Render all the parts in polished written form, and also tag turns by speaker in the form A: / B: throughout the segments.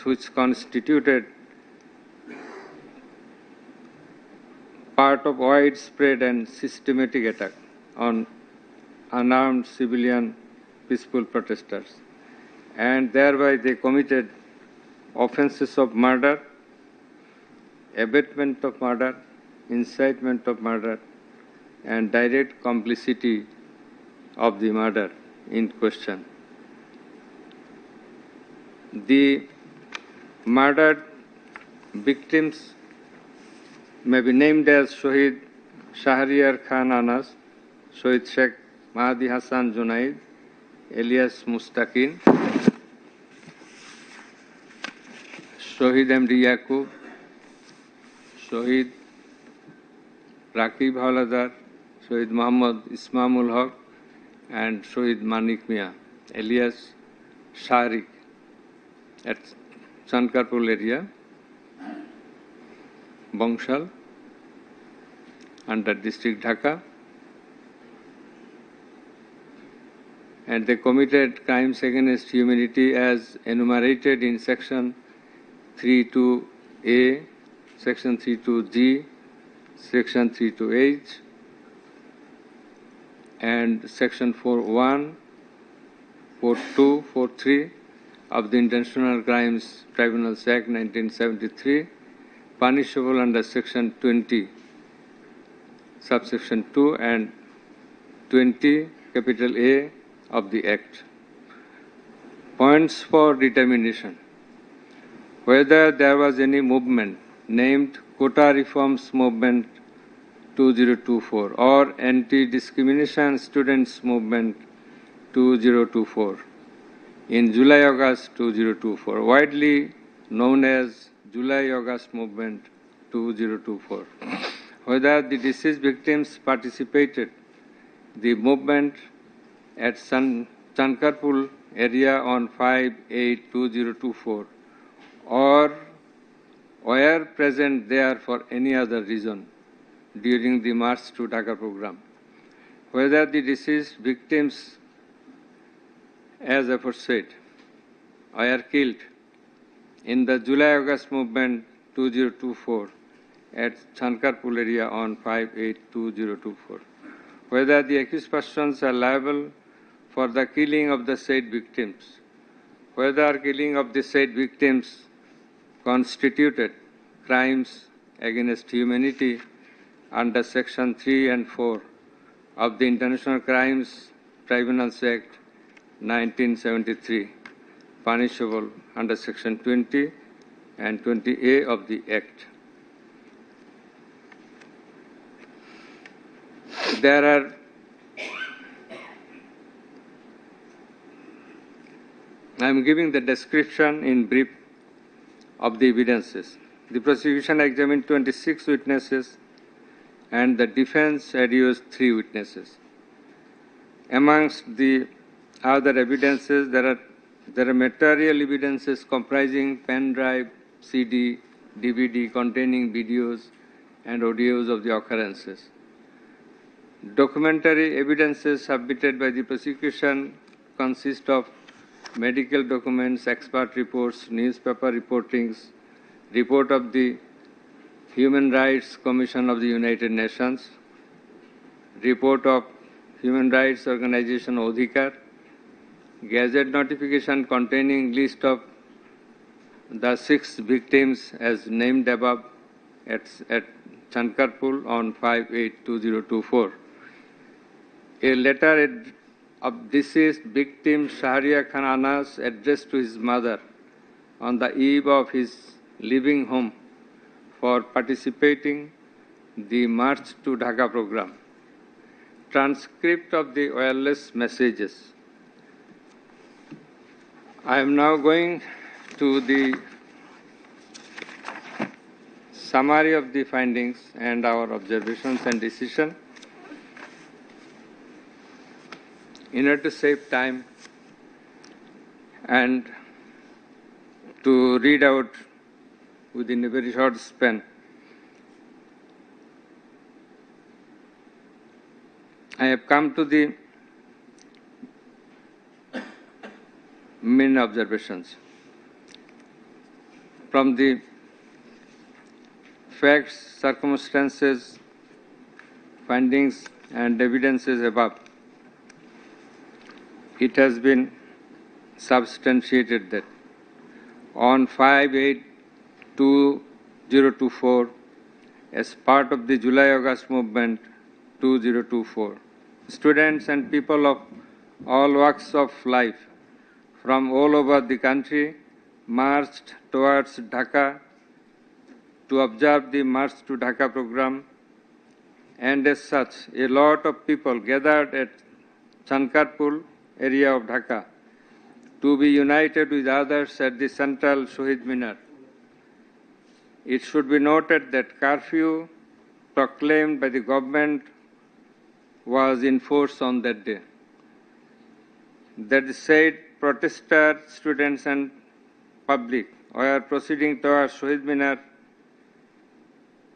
A: events which constituted part of widespread and systematic attack on unarmed civilian peaceful protesters, and thereby they committed offences of murder, abatement of murder, incitement of murder, and direct complicity of the murder in question. The murdered victims may be named as Shohid Shahriar Khan Anas, Shohid Sheikh Mahdi Hassan Junaid, alias Mustaqin, Shohid MD Yaqub, Shohid Rakib Hawladar, Shohid Muhammad Ismamul Haq, and Shohid Manik Mia, alias Sharik, at Chankarpur area, Bangshal, under district Dhaka. And they committed crimes against humanity as enumerated in section 32A, section 32G, section 32H, and section 41, 42, 43 of the International Crimes Tribunals Act 1973, punishable under section 20, subsection 2 and 20, capital A of the Act. Points for determination. Whether there was any movement named Quota Reforms Movement 2024 or Anti-Discrimination Students Movement 2024 in July-August 2024, widely known as July-August Movement 2024. Whether the deceased victims participated the movement at Chankarpur area on 5/8/2024 or were present there for any other reason during the March to Dhaka program. Whether the deceased victims, as aforesaid, were killed in the July-August Movement 2024 at Chankarpur area on 5/8/2024. Whether the accused persons are liable for the killing of the said victims. Whether killing of the said victims constituted crimes against humanity under section 3 and 4 of the International Crimes Tribunals Act 1973, punishable under section 20 and 20A of the Act. I am giving the description in brief of the evidences. The prosecution examined 26 witnesses and the defense adduced 3 witnesses. Amongst the other evidences, there are material evidences comprising pen drive, CD, DVD containing videos and audios of the occurrences. Documentary evidences submitted by the prosecution consist of medical documents, expert reports, newspaper reportings, report of the Human Rights Commission of the United Nations, report of Human Rights Organization Odhikar, Gazette notification containing list of the 6 victims as named above at Chankarpur on 5/8/2024. A letter of deceased victim Shahriar Khan Anas addressed to his mother on the eve of his leaving home for participating the March to Dhaka program. Transcript of the wireless messages. I am now going to the summary of the findings and our observations and decision. In order to save time and to read out within a very short span, I have come to the main observations. from the facts, circumstances, findings and evidences above, it has been substantiated that on 5/8/2024, as part of the July-August movement 2024, students and people of all walks of life from all over the country marched towards Dhaka to observe the March to Dhaka program, and as such, a lot of people gathered at Chankarpur area of Dhaka to be united with others at the central Shahid Minar. It should be noted that curfew proclaimed by the government was in force on that day. That said, protesters, students and public were proceeding towards Shahid Minar,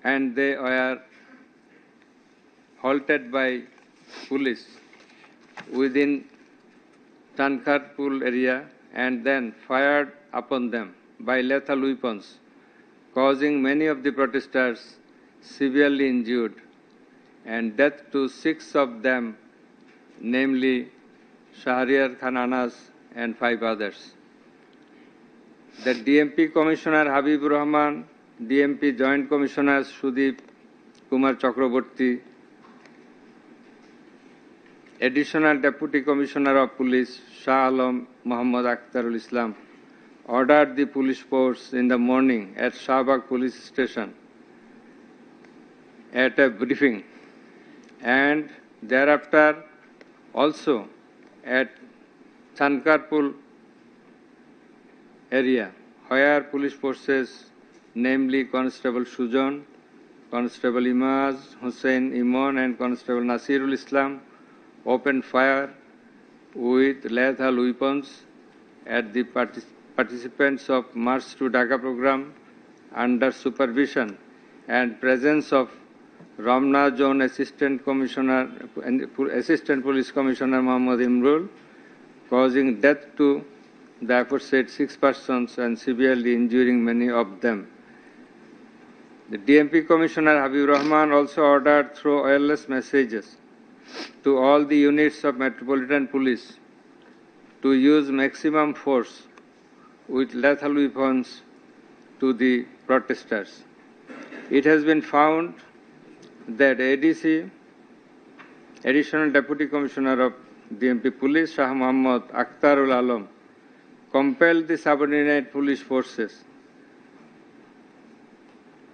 A: and they were halted by police within Chankarpur area and then fired upon them by lethal weapons, causing many of the protesters severely injured and death to 6 of them, namely Shahriar Khan Anas and 5 others. The DMP Commissioner Habibur Rahman, DMP Joint Commissioners Sudeep Kumar Chakraborty, Additional Deputy Commissioner of Police Shah Alam Muhammad Akhtarul Islam ordered the police force in the morning at Shahbag Police Station at a briefing, and thereafter also at Chankarpur area, where police forces, namely Constable Sujan, Constable Imaz Hussain Imon and Constable Nasirul Islam, opened fire with lethal weapons at the participants of March to Dhaka program under supervision and presence of Ramna Zone Assistant Police Commissioner Muhammad Imrul, causing death to the aforesaid 6 persons and severely injuring many of them. The DMP Commissioner Habib Rahman also ordered through wireless messages to all the units of Metropolitan Police to use maximum force with lethal weapons to the protesters. It has been found that ADC, Additional Deputy Commissioner of DMP Police, Shah Muhammad Akhtarul Alam, compelled the subordinate police forces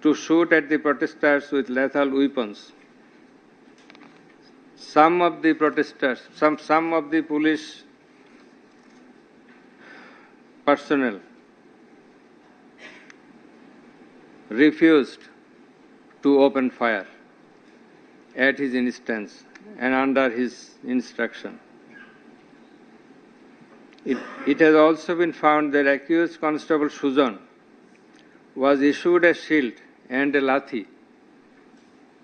A: to shoot at the protesters with lethal weapons. Some of the protesters, some of the police personnel refused to open fire at his instance and under his instruction. It has also been found that accused Constable Sujan was issued a shield and a lathi.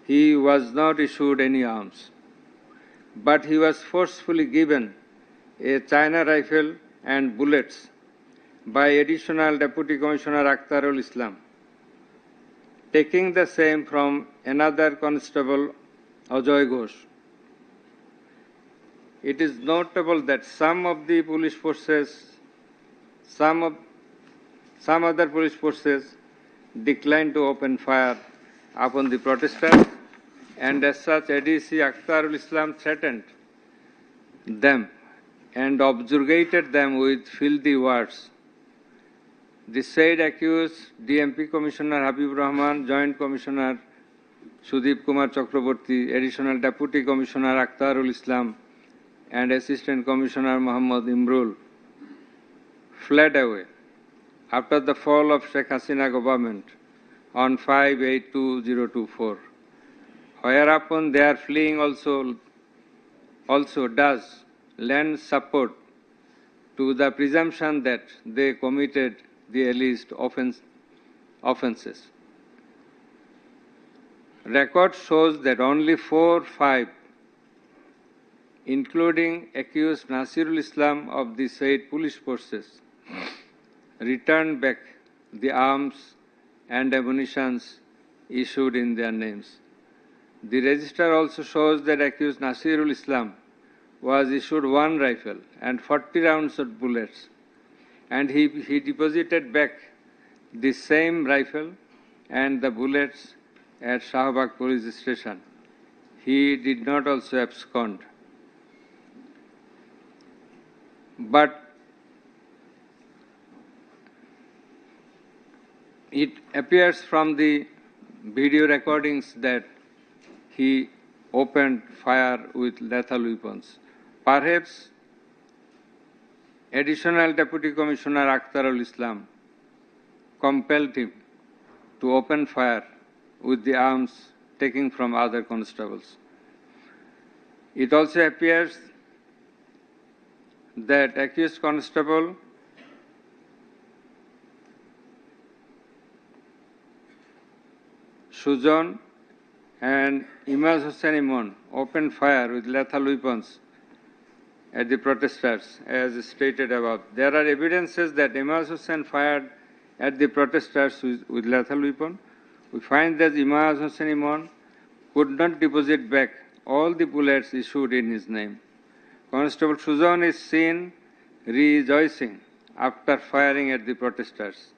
A: He was not issued any arms, but he was forcefully given a China rifle and bullets by Additional Deputy Commissioner Akhtarul Islam, taking the same from another constable, Ajoy Ghosh. It is notable that some other police forces declined to open fire upon the protesters, and as such ADC Akhtarul Islam threatened them and objurgated them with filthy words. The said accused DMP Commissioner Habib Rahman, Joint Commissioner Sudeep Kumar Chakraborty, Additional Deputy Commissioner Akhtarul Islam and Assistant Commissioner Muhammad Imrul fled away after the fall of Sheikh Hasina government on 5/8/2024. Whereupon their fleeing also does lend support to the presumption that they committed the alleged offences. Record shows that only 4-5, including accused Nasirul Islam of the said police forces, returned back the arms and ammunitions issued in their names. The register also shows that accused Nasirul Islam was issued one rifle and 40 rounds of bullets, and he deposited back the same rifle and the bullets at Shahbag police station. He did not also abscond. But it appears from the video recordings that he opened fire with lethal weapons. Perhaps Additional Deputy Commissioner Akhtarul Islam compelled him to open fire with the arms taken from other constables. It also appears that accused constable Sujan and Imaz Hossain Imon opened fire with lethal weapons at the protesters, as stated above. There are evidences that Imaz Hossain fired at the protesters with lethal weapon. We find that Imaz Hossain Imon could not deposit back all the bullets issued in his name. Constable Sujan is seen rejoicing after firing at the protesters.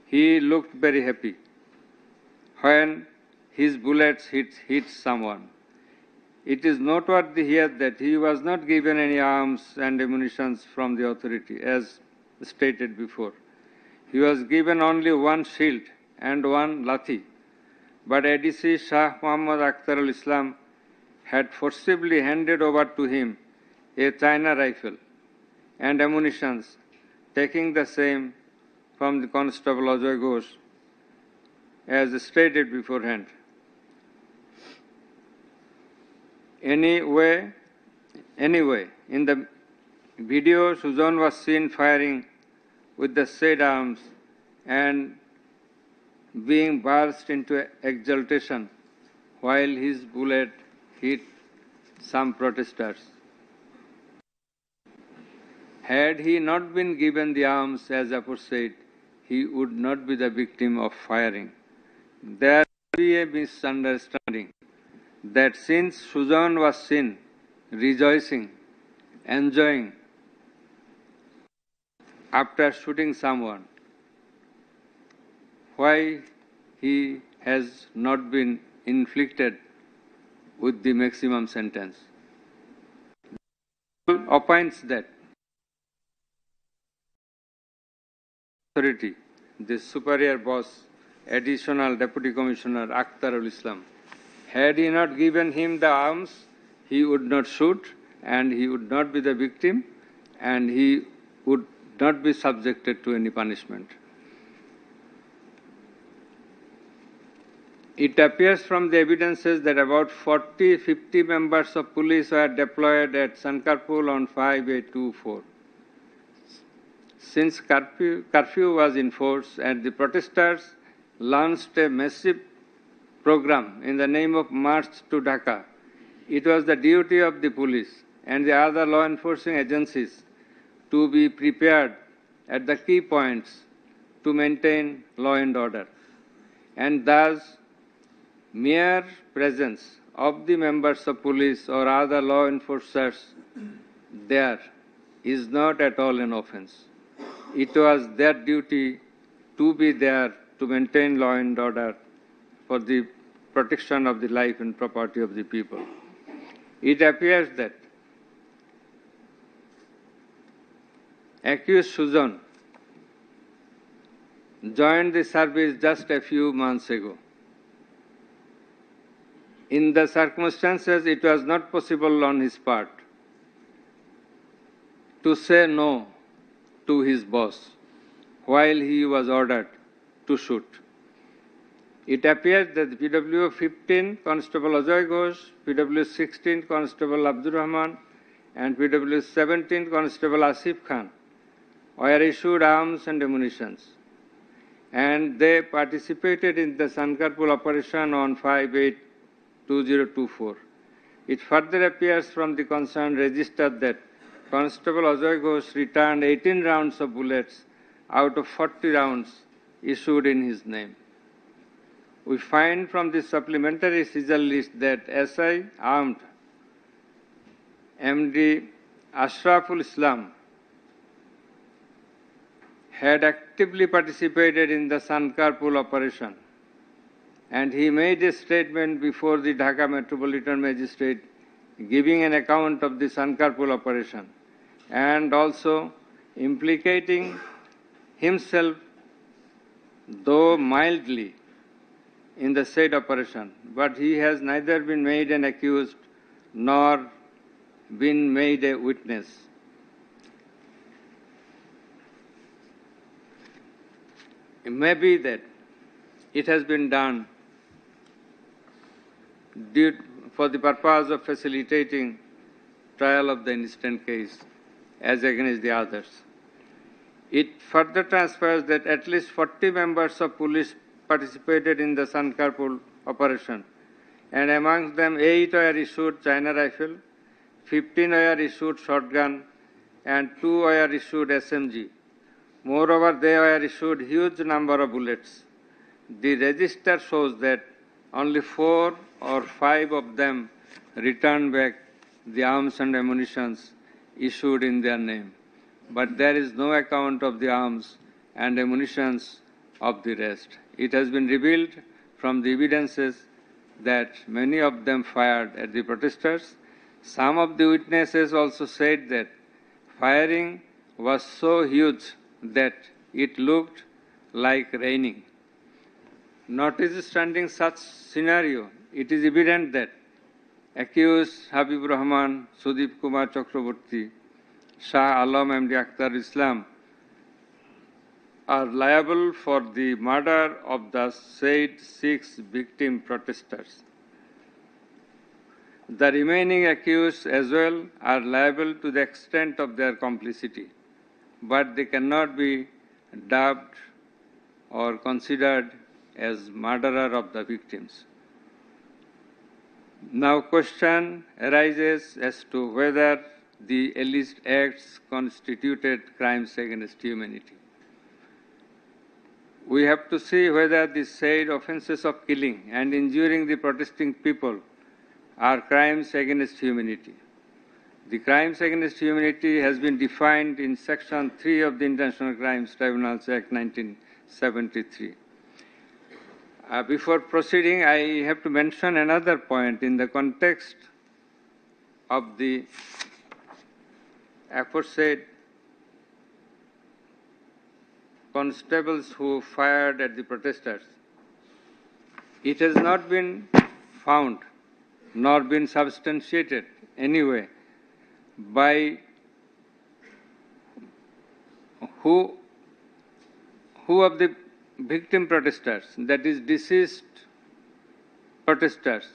A: He looked very happy when his bullets hit someone. It is noteworthy here that he was not given any arms and ammunition from the authority, as stated before. He was given only one shield and one lathi, but ADC Shah Muhammad Akhtarul Islam had forcibly handed over to him a China rifle and ammunition, taking the same from the Constable Ajay Ghosh, as stated beforehand. Anyway, in the video, Sujan was seen firing with the said arms and being burst into exultation while his bullet hit some protesters. Had he not been given the arms as aforesaid, he would not be the victim of firing. There may be a misunderstanding that since Sujan was seen rejoicing, enjoying after shooting someone, why he has not been inflicted with the maximum sentence. Opines that authority, the superior boss, Additional Deputy Commissioner Akhtarul Islam, had he not given him the arms, he would not shoot and he would not be the victim and he would not be subjected to any punishment. It appears from the evidences that about 40-50 members of police were deployed at Sankarpur on 5/8/24. Since curfew was in force and the protesters launched a massive program in the name of March to Dhaka, it was the duty of the police and the other law enforcing agencies to be prepared at the key points to maintain law and order. And thus, mere presence of the members of police or other law enforcers there is not at all an offense. It was their duty to be there to maintain law and order for the protection of the life and property of the people. It appears that accused Sujan joined the service just a few months ago. In the circumstances, it was not possible on his part to say no to his boss while he was ordered to shoot. It appears that the PW 15 Constable Ajay Ghosh, PW 16 Constable Abdur Rahman, and PW 17 Constable Asif Khan were issued arms and ammunition, and they participated in the Sankarpur operation on 5/8/2024. It further appears from the concerned register that Constable Ajay Ghosh returned 18 rounds of bullets out of 40 rounds issued in his name. We find from the supplementary seizure list that SI armed MD Ashraful Islam had actively participated in the Sankarpur operation, and he made a statement before the Dhaka Metropolitan Magistrate giving an account of the Sankarpur operation and also implicating himself, though mildly, in the said operation, but he has neither been made an accused nor been made a witness. It may be that it has been done for the purpose of facilitating trial of the instant case as against the others. It further transpires that at least 40 members of police participated in the Sankarpur operation, and amongst them 8 were issued China rifle, 15 were issued shotgun, and 2 were issued SMG. Moreover, they were issued huge number of bullets. The register shows that only 4 or 5 of them returned back the arms and ammunition issued in their name. But there is no account of the arms and ammunition of the rest. It has been revealed from the evidences that many of them fired at the protesters. Some of the witnesses also said that firing was so huge that it looked like raining. Notwithstanding such scenario, it is evident that accused Habib Rahman, Sudip Kumar Chakraborty, Shah Alam MD Akhtar Islam are liable for the murder of the said 6 victim protesters. The remaining accused as well are liable to the extent of their complicity, but they cannot be dubbed or considered as murderer of the victims. Now question arises as to whether the alleged acts constituted crimes against humanity. We have to see whether the said offences of killing and injuring the protesting people are crimes against humanity. The crimes against humanity has been defined in Section 3 of the International Crimes Tribunals Act 1973. Before proceeding, I have to mention another point in the context of the aforesaid constables who fired at the protesters. It has not been found nor been substantiated anyway by who of the victim protesters, that is deceased protesters,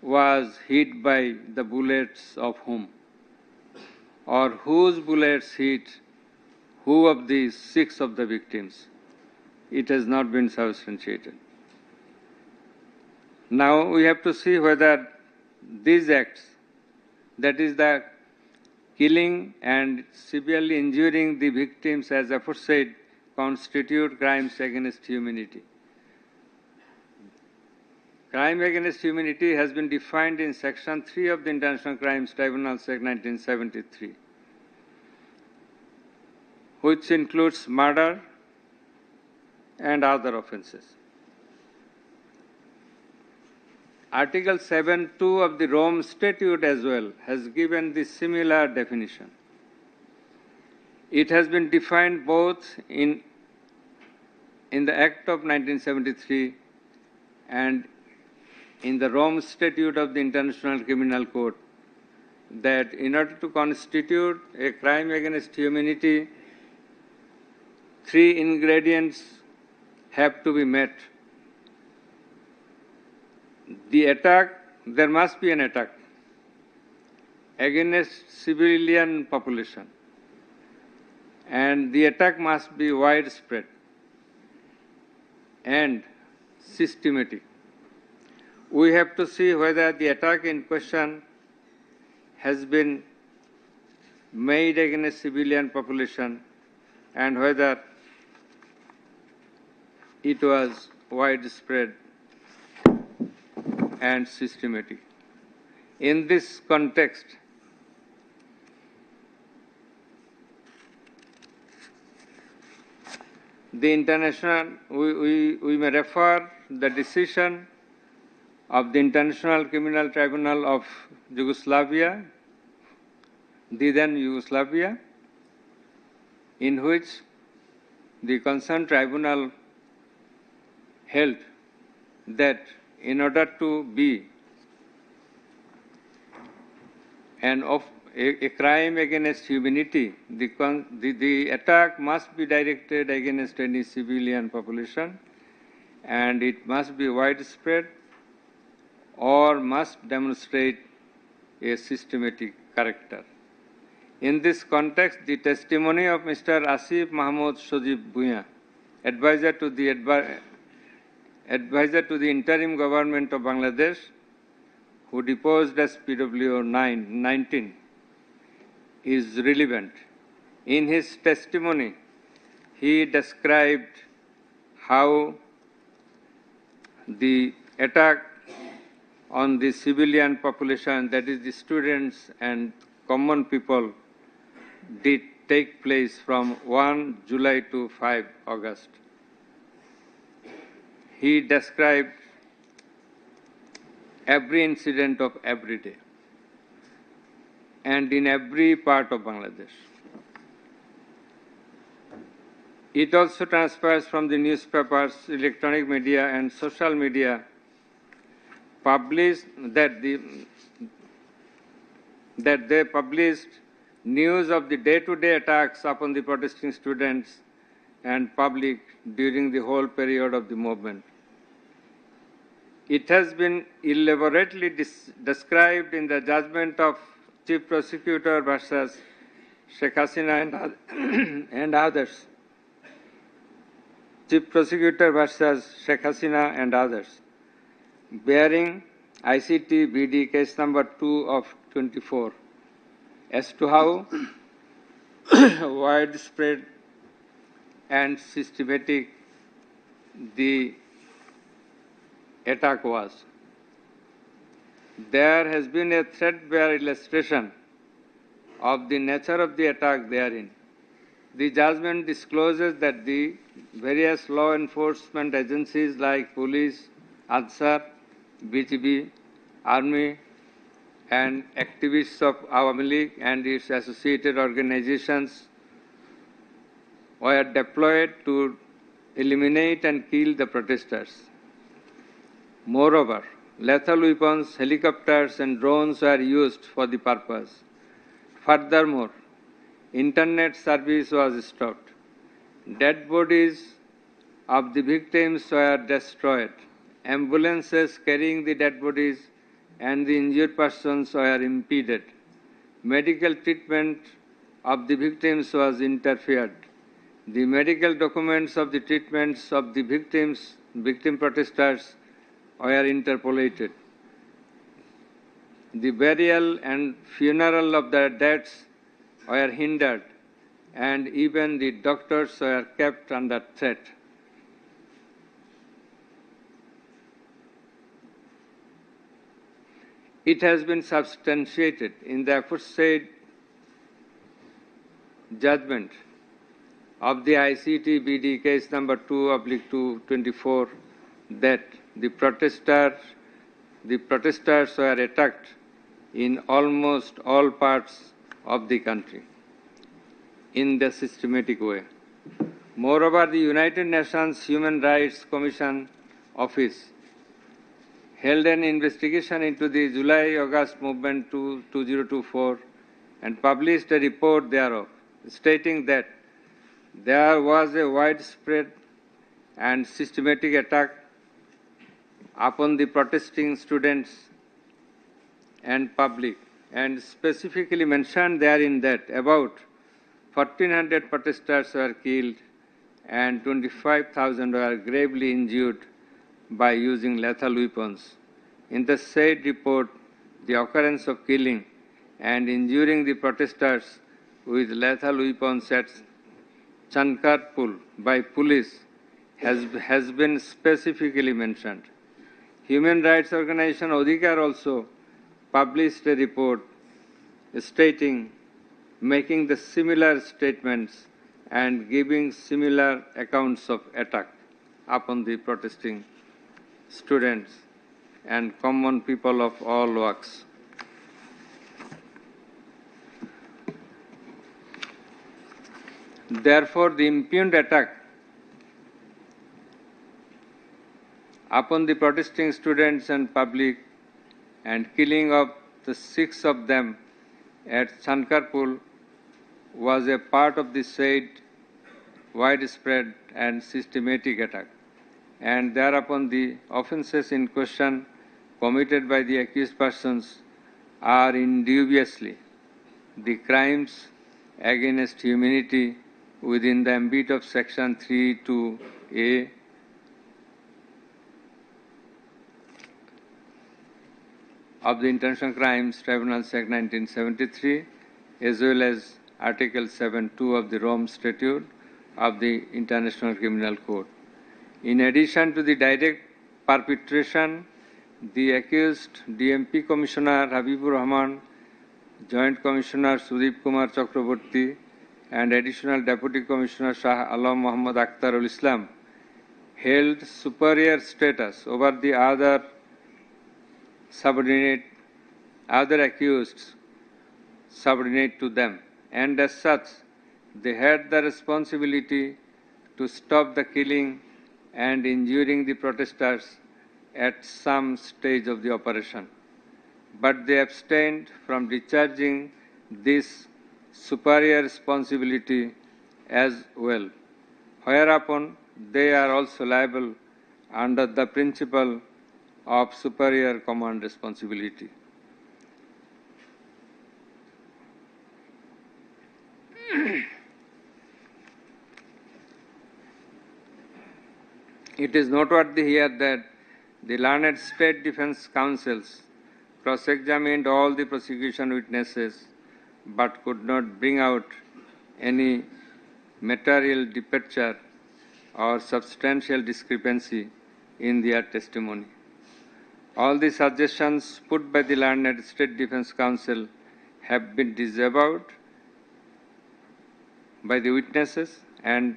A: was hit by the bullets of whom, or whose bullets hit who of these 6 of the victims. It has not been substantiated. Now we have to see whether these acts, that is the killing and severely injuring the victims as aforesaid, constitute crimes against humanity. Crime against humanity has been defined in Section 3 of the International Crimes Tribunals Act 1973, which includes murder and other offences. Article 7.2 of the Rome Statute as well has given the similar definition. It has been defined both in the Act of 1973 and in the Rome Statute of the International Criminal Court, that in order to constitute a crime against humanity, 3 ingredients have to be met. The attack, there must be an attack against civilian population, and the attack must be widespread and systematic. We have to see whether the attack in question has been made against civilian population and whether it was widespread and systematic. In this context, the international, we may refer the decision of the International Criminal Tribunal of Yugoslavia, the then Yugoslavia, in which the concerned tribunal held that in order to be a crime against humanity, the attack must be directed against any civilian population, and it must be widespread or must demonstrate a systematic character. In this context, the testimony of Mr. Asif Mahmoud Sojib Bhuiya, advisor to the interim government of Bangladesh, who deposed as PWO 19, is relevant. In his testimony, he described how the attack on the civilian population, that is the students and common people, did take place from 1 July to 5 August. He described every incident of every day and in every part of Bangladesh. It also transpires from the newspapers, electronic media and social media published that they published news of the day-to-day attacks upon the protesting students and public during the whole period of the movement. It has been elaborately described in the judgment of Chief Prosecutor versus Sheikh Hasina and others. Chief Prosecutor versus Sheikh Hasina and others, bearing ICT BD case number 2 of 24, as to how widespread and systematic the attack was. There has been a threadbare illustration of the nature of the attack therein. The judgment discloses that the various law enforcement agencies like police, ANSAR, BGB, Army, and activists of Awami League and its associated organizations were deployed to eliminate and kill the protesters. Moreover, lethal weapons, helicopters, and drones were used for the purpose. Furthermore, internet service was stopped. Dead bodies of the victims were destroyed. Ambulances carrying the dead bodies and the injured persons were impeded. Medical treatment of the victims was interfered. The medical documents of the treatments of the victim protesters were interpolated. The burial and funeral of the dead were hindered, and even the doctors were kept under threat. It has been substantiated in the aforesaid judgment of the ICT BD case number 2/224 that the protesters were attacked in almost all parts of the country in the systematic way. Moreover, the United Nations Human Rights Commission Office held an investigation into the July-August movement 2024 and published a report thereof, stating that there was a widespread and systematic attack upon the protesting students and public, and specifically mentioned therein that about 1,400 protesters were killed and 25,000 were gravely injured by using lethal weapons. In the said report, the occurrence of killing and injuring the protesters with lethal weapons Chankarpur by police has been specifically mentioned. Human rights organization Odhikar also published a report stating, making the similar statements and giving similar accounts of attack upon the protesting students and common people of all walks. Therefore, the impugned attack upon the protesting students and public and killing of the 6 of them at Chankarpur was a part of the said widespread and systematic attack, and thereupon the offences in question committed by the accused persons are indubiously the crimes against humanity within the ambit of Section 3(2)(a) of the International Crimes Tribunals Act 1973, as well as Article 7(2) of the Rome Statute of the International Criminal Court. In addition to the direct perpetration, the accused DMP Commissioner Habibur Rahman, Joint Commissioner Sudeep Kumar Chakraborty, and Additional Deputy Commissioner Shah Alam Muhammad Akhtarul Islam held superior status over the other accused subordinate to them, and as such, they had the responsibility to stop the killing and injuring the protesters at some stage of the operation. But they abstained from discharging this superior responsibility as well, whereupon they are also liable under the principle of superior command responsibility. It is noteworthy here that the learned State Defence Counsels cross-examined all the prosecution witnesses but could not bring out any material departure or substantial discrepancy in their testimony. All the suggestions put by the learned State Defence Counsel have been disavowed by the witnesses and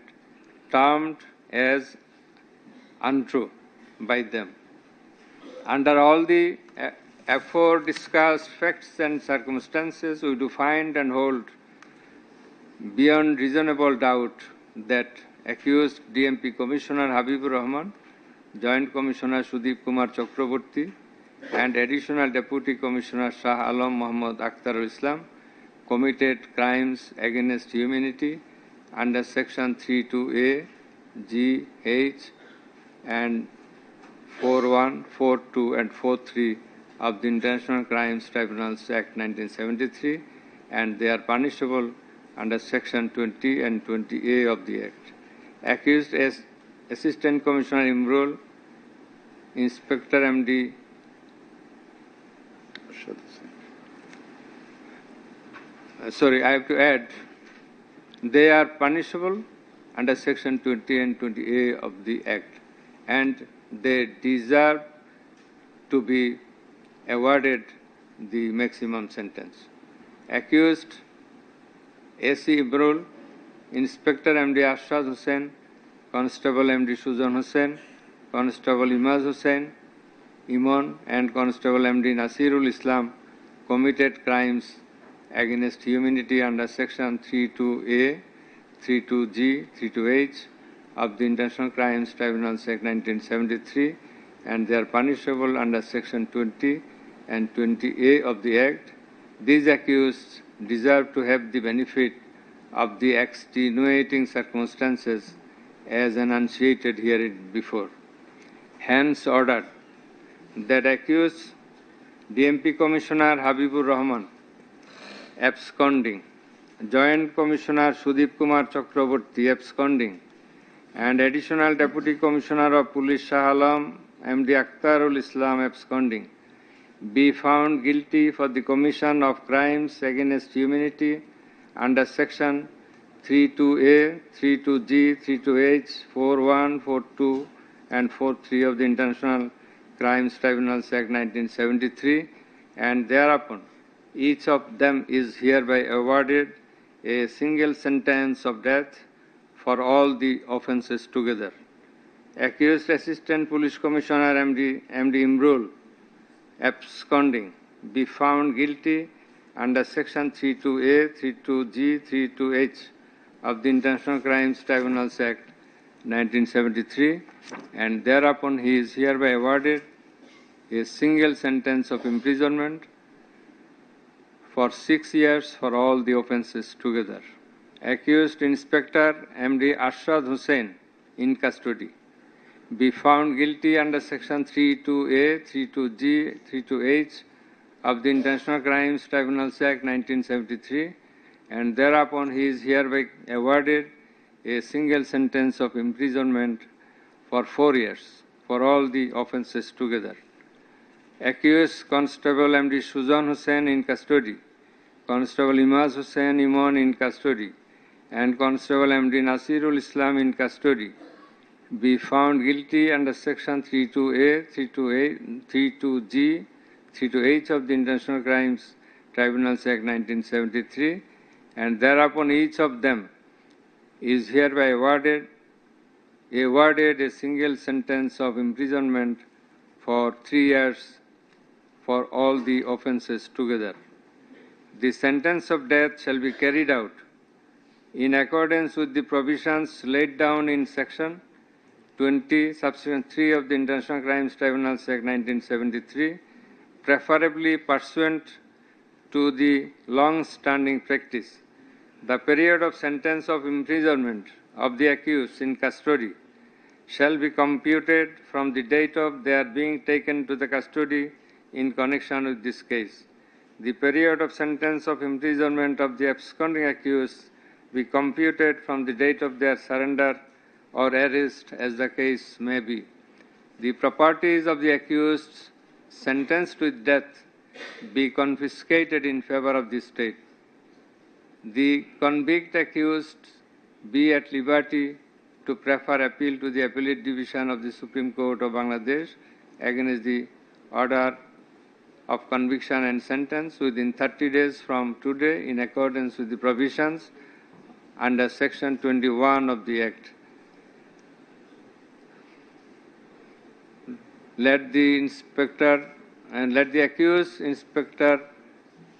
A: termed as untrue by them. Under all the afore discussed facts and circumstances, we do find and hold beyond reasonable doubt that accused DMP Commissioner Habibur Rahman, Joint Commissioner Sudeep Kumar Chakraborty, and Additional Deputy Commissioner Shah Alam Muhammad Akhtarul Islam committed crimes against humanity under Section 3(2)(a), G, H, and 4(1), 4(2), and 4(3) of the International Crimes Tribunals Act 1973, and they are punishable under Section 20 and 20(a) of the Act. Accused as Assistant Commissioner Imrul, Inspector MD I have to add, they are punishable under Section 20 and 20(a) of the Act, and they deserve to be awarded the maximum sentence. Accused A.C. Ibrul, Inspector MD Ashad Hussain, Constable MD Sujan Hussain, Constable Imaz Hussain, Imon, and Constable MD Nasirul Islam committed crimes against humanity under Section 3(2)(a), 3(2)(g), 3(2)(h) of the International Crimes Tribunals Act 1973, and they are punishable under Section 20 and 20(a) of the Act. These accused deserve to have the benefit of the extenuating circumstances as enunciated hereinbefore. Hence ordered that accused DMP Commissioner Habibur Rahman absconding, Joint Commissioner Sudeep Kumar Chakraborty absconding, and Additional Deputy Commissioner of Police Shah Alam MD Akhtarul Islam absconding be found guilty for the commission of crimes against humanity under Section 32A, 32G, 32H, 41, 42, and 43 of the International Crimes Tribunals Act 1973, and thereupon each of them is hereby awarded a single sentence of death for all the offences together. Accused Assistant Police Commissioner MD Imrul, absconding, be found guilty under Section 32A, 32G, 32H of the International Crimes Tribunals Act 1973, and thereupon he is hereby awarded a single sentence of imprisonment for 6 years for all the offences together. Accused Inspector MD Arshad Hussain, in custody, be found guilty under Section 32A, 32G, 32H of the International Crimes Tribunals Act 1973, and thereupon he is hereby awarded a single sentence of imprisonment for 4 years for all the offences together. Accused Constable MD Suzan Hussain, in custody, Constable Imaz Hussain Imon, in custody, and Constable MD Nasirul Islam, in custody, be found guilty under Section 32A, 32A, 32G, 32H of the International Crimes Tribunals Act 1973, and thereupon each of them is hereby awarded a single sentence of imprisonment for 3 years for all the offences together. The sentence of death shall be carried out in accordance with the provisions laid down in Section 20, Subsection 3 of the International Crimes Tribunals Act 1973, preferably pursuant to the long-standing practice. The period of sentence of imprisonment of the accused in custody shall be computed from the date of their being taken to the custody in connection with this case. The period of sentence of imprisonment of the absconding accused be computed from the date of their surrender or arrest, as the case may be. The properties of the accused sentenced with death be confiscated in favor of the state. The convict accused be at liberty to prefer appeal to the Appellate Division of the Supreme Court of Bangladesh against the order of conviction and sentence within 30 days from today, in accordance with the provisions under Section 21 of the Act. Let the accused Inspector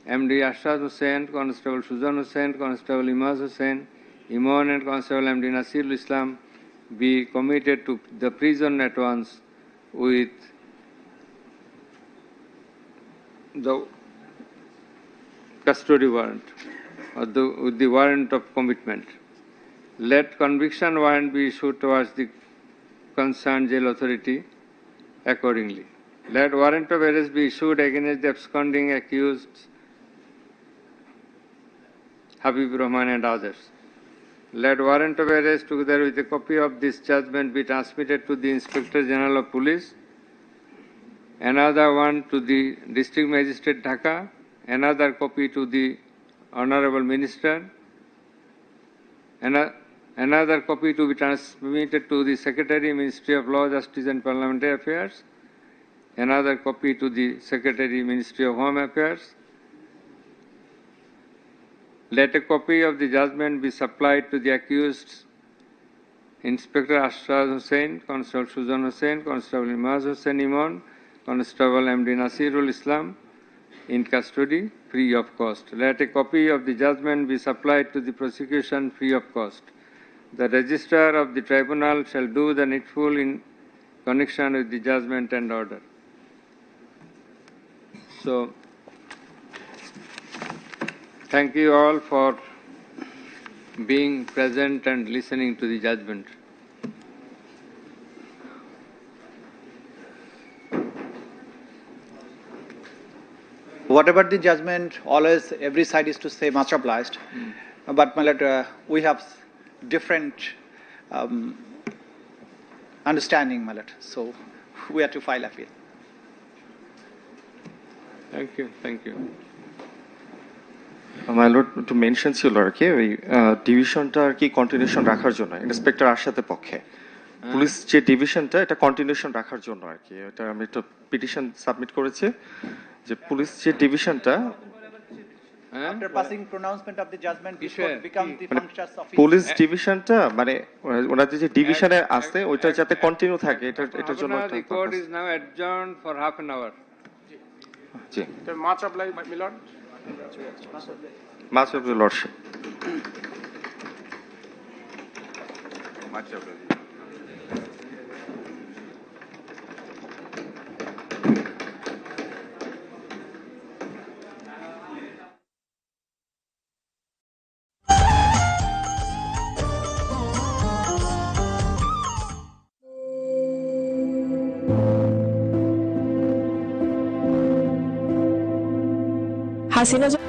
A: MD Arshad Hussain, Constable Suzan Hussain, Constable Imaz Hussain, Imon, and Constable MD Nasirul Islam be committed to the prison at once with the custody warrant or with the warrant of commitment. Let conviction warrant be issued towards the concerned jail authority accordingly. Let warrant of arrest be issued against the absconding accused Habib Rahman and others. Let warrant of arrest together with a copy of this judgment be transmitted to the Inspector General of Police, another one to the District Magistrate Dhaka, another copy to the Honorable Minister, another copy to be transmitted to the Secretary, Ministry of Law, Justice and Parliamentary Affairs, another copy to the Secretary, Ministry of Home Affairs. Let a copy of the judgment be supplied to the accused Inspector Arshad Hussain, Constable Suzan Hussain, Constable Imaz Hussain Imon, Constable MD Nasirul Islam, in custody, free of cost. Let a copy of the judgment be supplied to the prosecution free of cost. The registrar of the tribunal shall do the needful in connection with the judgment and order. So, thank you all for being present and listening to the judgment.
B: Whatever the judgment, always every side is to say much obliged. But my lord, we have different understanding, my lord. So we have to file appeal.
A: Thank you. Thank you.
C: My lord একটু mention ছিল আর কি ওই ডিভিশনটা আর কি continuation রাখার জন্য inspector আরশাদের পক্ষে police যে ডিভিশনটা এটা কন্টিনিউশন রাখার জন্য আর কি এটা আমি একটা পিটিশন সাবমিট করেছি যে পুলিশ যে ডিভিশনটা
B: After passing pronouncement of the judgment, this would become the functions of
C: police ডিভিশনটা মানে ওনাদের যে ডিভিশনে আছে ওইটা যাতে কন্টিনিউ থাকে এটার জন্য
A: The court is now adjourned for half an hour.
C: G
D: Much obliged, my lord.
C: Much of the lordship
E: Hasina